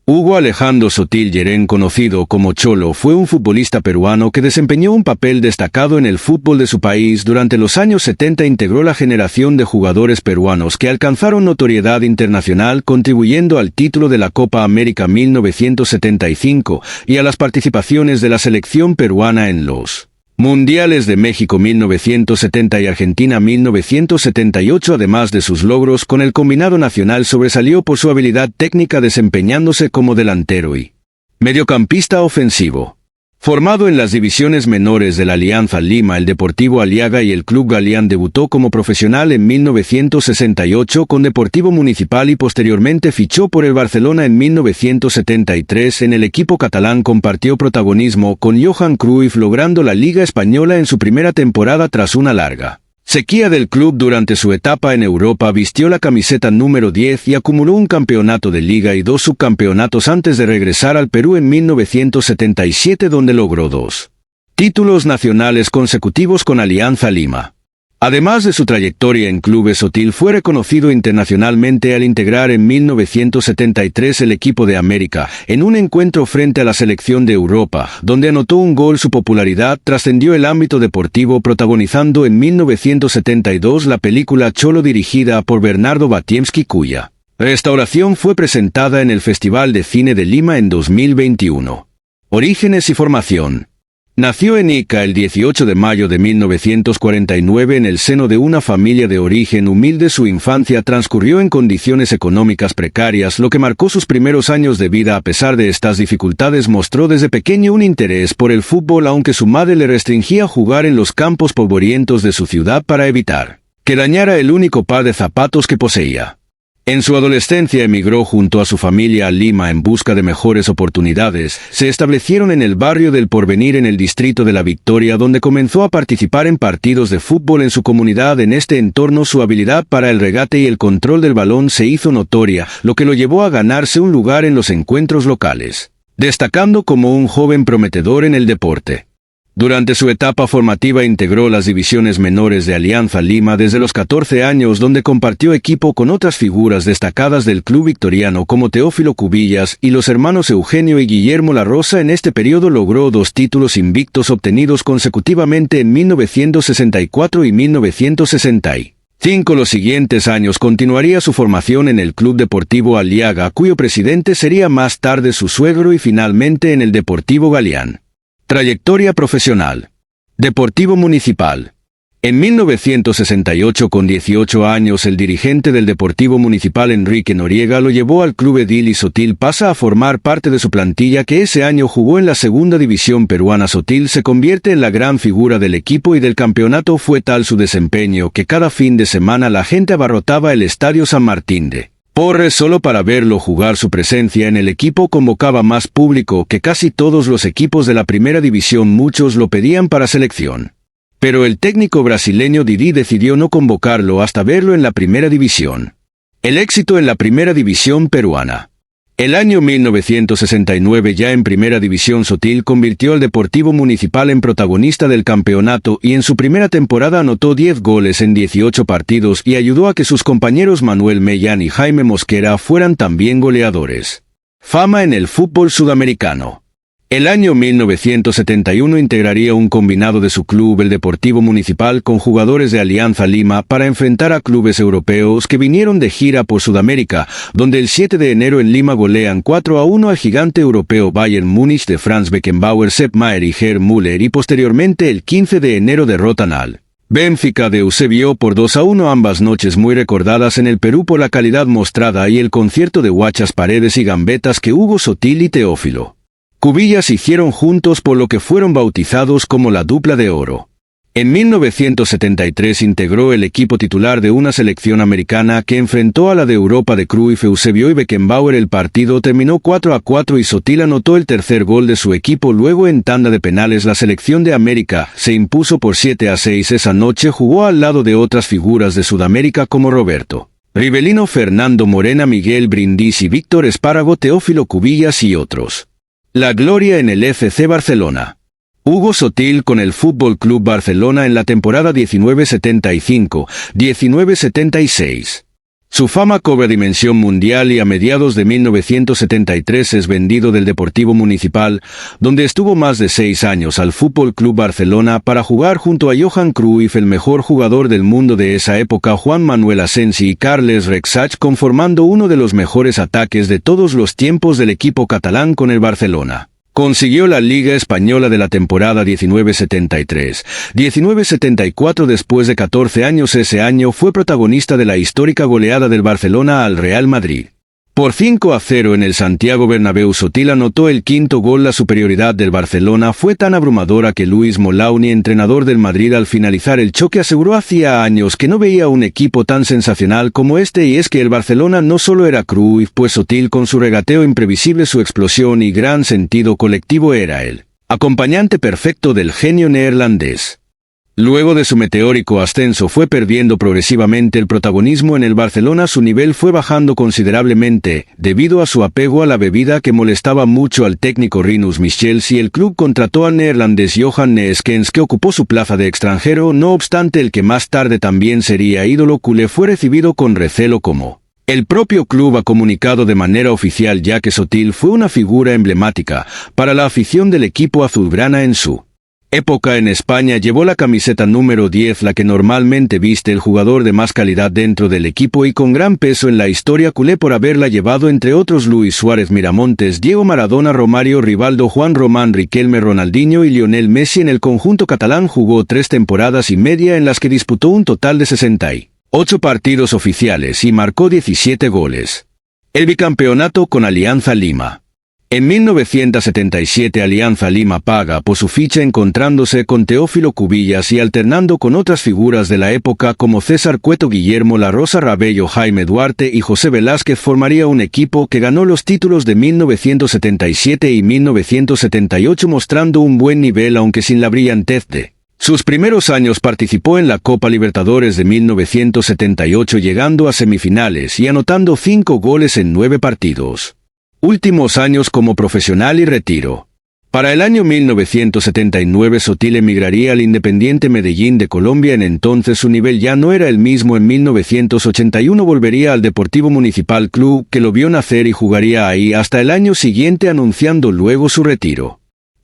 Hugo Alejandro Sotil Yerén, conocido como Cholo, fue un futbolista peruano que desempeñó un papel destacado en el fútbol de su país. Durante los años 70 integró la generación de jugadores peruanos que alcanzaron notoriedad internacional, contribuyendo al título de la Copa América 1975 y a las participaciones de la selección peruana en los Mundiales de México 1970 y Argentina 1978. Además de sus logros con el combinado nacional, sobresalió por su habilidad técnica desempeñándose como delantero y mediocampista ofensivo. Formado en las divisiones menores de la Alianza Lima, el Deportivo Aliaga y el Club Galeán, debutó como profesional en 1968 con Deportivo Municipal y posteriormente fichó por el Barcelona en 1973. En el equipo catalán compartió protagonismo con Johan Cruyff, logrando la Liga Española en su primera temporada tras una larga sequía del club. Durante su etapa en Europa vistió la camiseta número 10 y acumuló un campeonato de Liga y 2 subcampeonatos antes de regresar al Perú en 1977, donde logró 2 títulos nacionales consecutivos con Alianza Lima. Además de su trayectoria en clubes, Sotil fue reconocido internacionalmente al integrar en 1973 el equipo de América en un encuentro frente a la selección de Europa, donde anotó un gol. Su popularidad trascendió el ámbito deportivo, protagonizando en 1972 la película Cholo, dirigida por Bernardo Batiemsky, cuya restauración fue presentada en el Festival de Cine de Lima en 2021. Orígenes y formación. Nació en Ica el 18 de mayo de 1949 en el seno de una familia de origen humilde. Su infancia transcurrió en condiciones económicas precarias, lo que marcó sus primeros años de vida. A pesar de estas dificultades, mostró desde pequeño un interés por el fútbol, aunque su madre le restringía jugar en los campos polvorientos de su ciudad para evitar que dañara el único par de zapatos que poseía. En su adolescencia emigró junto a su familia a Lima en busca de mejores oportunidades. Se establecieron en el barrio del Porvenir, en el distrito de La Victoria, donde comenzó a participar en partidos de fútbol en su comunidad. En este entorno, su habilidad para el regate y el control del balón se hizo notoria, lo que lo llevó a ganarse un lugar en los encuentros locales, destacando como un joven prometedor en el deporte. Durante su etapa formativa integró las divisiones menores de Alianza Lima desde los 14 años, donde compartió equipo con otras figuras destacadas del club victoriano como Teófilo Cubillas y los hermanos Eugenio y Guillermo La Rosa. En este periodo logró 2 títulos invictos obtenidos consecutivamente en 1964 y 1965. Los siguientes años continuaría su formación en el Club Deportivo Aliaga, cuyo presidente sería más tarde su suegro, y finalmente en el Deportivo Galeán. Trayectoria profesional. Deportivo Municipal. En 1968, con 18 años, el dirigente del Deportivo Municipal, Enrique Noriega, lo llevó al Club Edil y Sotil pasa a formar parte de su plantilla, que ese año jugó en la segunda división peruana. Sotil se convierte en la gran figura del equipo y del campeonato. Fue tal su desempeño que cada fin de semana la gente abarrotaba el Estadio San Martín de Porres solo para verlo jugar. Su presencia en el equipo convocaba más público que casi todos los equipos de la primera división. Muchos lo pedían para selección, pero el técnico brasileño Didi decidió no convocarlo hasta verlo en la primera división. El éxito en la primera división peruana. El año 1969, ya en primera división, Sotil convirtió al Deportivo Municipal en protagonista del campeonato y en su primera temporada anotó 10 goles en 18 partidos y ayudó a que sus compañeros Manuel Mellán y Jaime Mosquera fueran también goleadores. Fama en el fútbol sudamericano. El año 1971 integraría un combinado de su club, el Deportivo Municipal, con jugadores de Alianza Lima para enfrentar a clubes europeos que vinieron de gira por Sudamérica, donde el 7 de enero en Lima golean 4-1 al gigante europeo Bayern Múnich de Franz Beckenbauer, Sepp Maier y Gerd Müller, y posteriormente el 15 de enero derrotan al Benfica de Eusebio por 2-1. Ambas noches muy recordadas en el Perú por la calidad mostrada y el concierto de guachas, paredes y gambetas que Hugo Sotil y Teófilo Cubillas hicieron juntos, por lo que fueron bautizados como la Dupla de Oro. En 1973 integró el equipo titular de una selección americana que enfrentó a la de Europa de Cruyff, Eusebio y Beckenbauer. El partido terminó 4-4 y Sotil anotó el tercer gol de su equipo. Luego, en tanda de penales, la selección de América se impuso por 7-6. Esa noche jugó al lado de otras figuras de Sudamérica como Roberto Rivelino, Fernando Morena, Miguel Brindisi, Víctor Espárrago, Teófilo Cubillas y otros. La gloria en el FC Barcelona. Hugo Sotil con el Fútbol Club Barcelona en la temporada 1975-1976. Su fama cobra dimensión mundial y a mediados de 1973 es vendido del Deportivo Municipal, donde estuvo más de 6 años, al Fútbol Club Barcelona para jugar junto a Johan Cruyff, el mejor jugador del mundo de esa época, Juan Manuel Asensi y Carles Rexach, conformando uno de los mejores ataques de todos los tiempos del equipo catalán con el Barcelona. Consiguió la Liga Española de la temporada 1973-1974 después de 14 años. Ese año fue protagonista de la histórica goleada del Barcelona al Real Madrid. Por 5-0 en el Santiago Bernabéu, Sotil anotó el quinto gol. La superioridad del Barcelona fue tan abrumadora que Luis Molauni, entrenador del Madrid, al finalizar el choque aseguró: hacía años que no veía un equipo tan sensacional como este. Y es que el Barcelona no solo era Cruyff, pues Sotil, con su regateo imprevisible, su explosión y gran sentido colectivo, era el acompañante perfecto del genio neerlandés. Luego de su meteórico ascenso fue perdiendo progresivamente el protagonismo en el Barcelona. Su nivel fue bajando considerablemente, debido a su apego a la bebida que molestaba mucho al técnico Rinus Michels, y el club contrató al neerlandés Johan Neeskens, que ocupó su plaza de extranjero. No obstante, el que más tarde también sería ídolo culé fue recibido con recelo como el propio club ha comunicado de manera oficial, ya que Sotil fue una figura emblemática para la afición del equipo azulgrana. En su época en España llevó la camiseta número 10, la que normalmente viste el jugador de más calidad dentro del equipo y con gran peso en la historia culé por haberla llevado entre otros Luis Suárez, Miramontes, Diego Maradona, Romario, Rivaldo, Juan Román, Riquelme, Ronaldinho y Lionel Messi. En el conjunto catalán jugó 3 temporadas y media en las que disputó un total de 68 partidos oficiales y marcó 17 goles. El bicampeonato con Alianza Lima. En 1977 Alianza Lima paga por su ficha, encontrándose con Teófilo Cubillas y alternando con otras figuras de la época como César Cueto, Guillermo La Rosa Rabello, Jaime Duarte y José Velázquez. Formaría un equipo que ganó los títulos de 1977 y 1978, mostrando un buen nivel aunque sin la brillantez de sus primeros años. Participó en la Copa Libertadores de 1978, llegando a semifinales y anotando 5 goles en 9 partidos. Últimos años como profesional y retiro. Para el año 1979 Sotil emigraría al Independiente Medellín de Colombia. En entonces su nivel ya no era el mismo. En 1981 volvería al Deportivo Municipal, club que lo vio nacer, y jugaría ahí hasta el año siguiente, anunciando luego su retiro.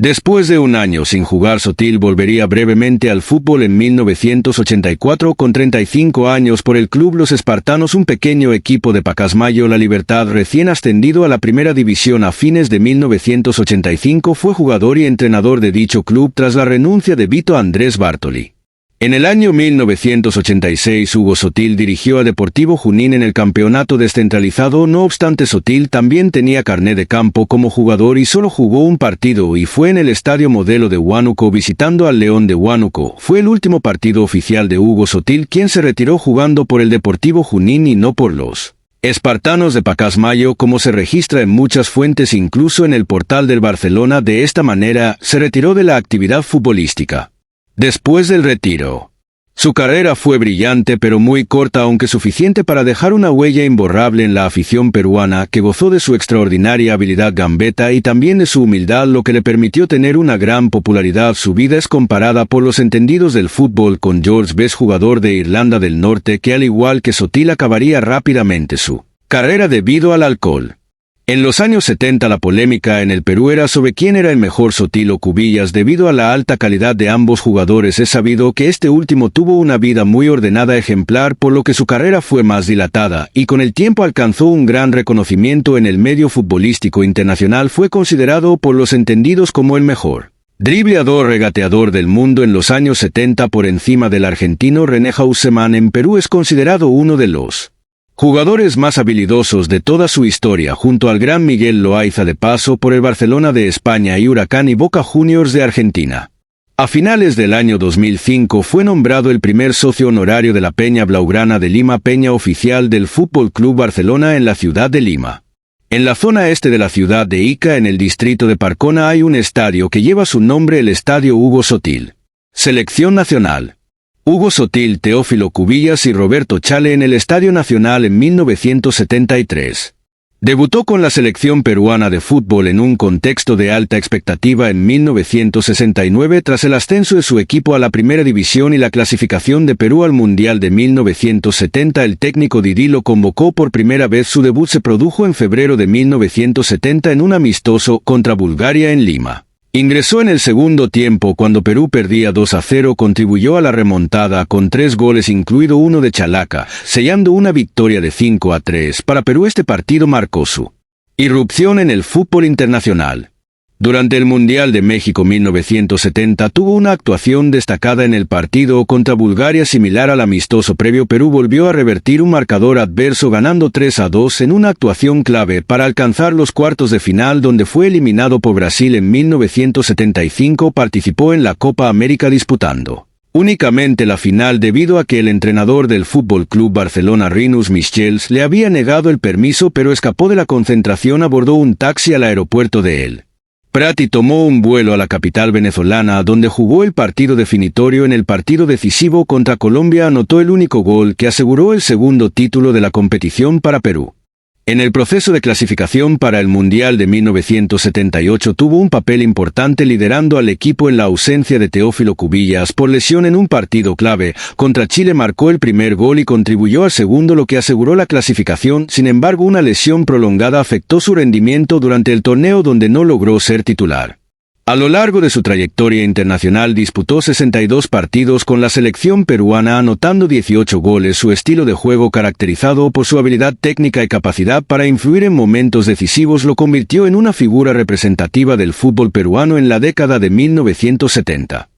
Después de un año sin jugar, Sotil volvería brevemente al fútbol en 1984 con 35 años por el club Los Espartanos, un pequeño equipo de Pacasmayo, La Libertad, recién ascendido a la primera división. A fines de 1985 fue jugador y entrenador de dicho club tras la renuncia de Vito Andrés Bartoli. En el año 1986 Hugo Sotil dirigió a Deportivo Junín en el campeonato descentralizado. No obstante, Sotil también tenía carné de campo como jugador y solo jugó un partido, y fue en el Estadio Modelo de Huánuco visitando al León de Huánuco. Fue el último partido oficial de Hugo Sotil, quien se retiró jugando por el Deportivo Junín y no por los Espartanos de Pacasmayo, como se registra en muchas fuentes, incluso en el portal del Barcelona. De esta manera, se retiró de la actividad futbolística. Después del retiro, su carrera fue brillante pero muy corta, aunque suficiente para dejar una huella imborrable en la afición peruana, que gozó de su extraordinaria habilidad gambeta y también de su humildad, lo que le permitió tener una gran popularidad. Su vida es comparada por los entendidos del fútbol con George Best, jugador de Irlanda del Norte, que al igual que Sotil acabaría rápidamente su carrera debido al alcohol. En los años 70 la polémica en el Perú era sobre quién era el mejor, Sotil o Cubillas. Debido a la alta calidad de ambos jugadores, es sabido que este último tuvo una vida muy ordenada, ejemplar, por lo que su carrera fue más dilatada, y con el tiempo alcanzó un gran reconocimiento en el medio futbolístico internacional. Fue considerado por los entendidos como el mejor dribleador regateador del mundo en los años 70, por encima del argentino René Hausemann. En Perú es considerado uno de los jugadores más habilidosos de toda su historia, junto al gran Miguel Loaiza, de paso por el Barcelona de España y Huracán y Boca Juniors de Argentina. A finales del año 2005 fue nombrado el primer socio honorario de la Peña Blaugrana de Lima, peña oficial del Fútbol Club Barcelona en la ciudad de Lima. En la zona este de la ciudad de Ica, en el distrito de Parcona, hay un estadio que lleva su nombre, el Estadio Hugo Sotil. Selección nacional: Hugo Sotil, Teófilo Cubillas y Roberto Chale en el Estadio Nacional en 1973. Debutó con la selección peruana de fútbol en un contexto de alta expectativa en 1969 tras el ascenso de su equipo a la primera división y la clasificación de Perú al Mundial de 1970. El técnico Didi lo convocó por primera vez. Su debut se produjo en febrero de 1970 en un amistoso contra Bulgaria en Lima. Ingresó en el segundo tiempo cuando Perú perdía 2-0, contribuyó a la remontada con 3 goles incluido uno de Chalaca, sellando una victoria de 5-3 para Perú. Este partido marcó su irrupción en el fútbol internacional. Durante el Mundial de México 1970 tuvo una actuación destacada en el partido contra Bulgaria similar al amistoso previo. Perú volvió a revertir un marcador adverso ganando 3-2 en una actuación clave para alcanzar los cuartos de final, donde fue eliminado por Brasil en 1975. Participó en la Copa América disputando únicamente la final debido a que el entrenador del Fútbol Club Barcelona, Rinus Michels, le había negado el permiso, pero escapó de la concentración. Abordó un taxi al aeropuerto de El Prat y tomó un vuelo a la capital venezolana, donde jugó el partido definitorio. En el partido decisivo contra Colombia anotó el único gol que aseguró el segundo título de la competición para Perú. En el proceso de clasificación para el Mundial de 1978 tuvo un papel importante liderando al equipo en la ausencia de Teófilo Cubillas por lesión. En un partido clave contra Chile marcó el primer gol y contribuyó al segundo, lo que aseguró la clasificación. Sin embargo, una lesión prolongada afectó su rendimiento durante el torneo, donde no logró ser titular. A lo largo de su trayectoria internacional disputó 62 partidos con la selección peruana, anotando 18 goles. Su estilo de juego, caracterizado por su habilidad técnica y capacidad para influir en momentos decisivos, lo convirtió en una figura representativa del fútbol peruano en la década de 1970.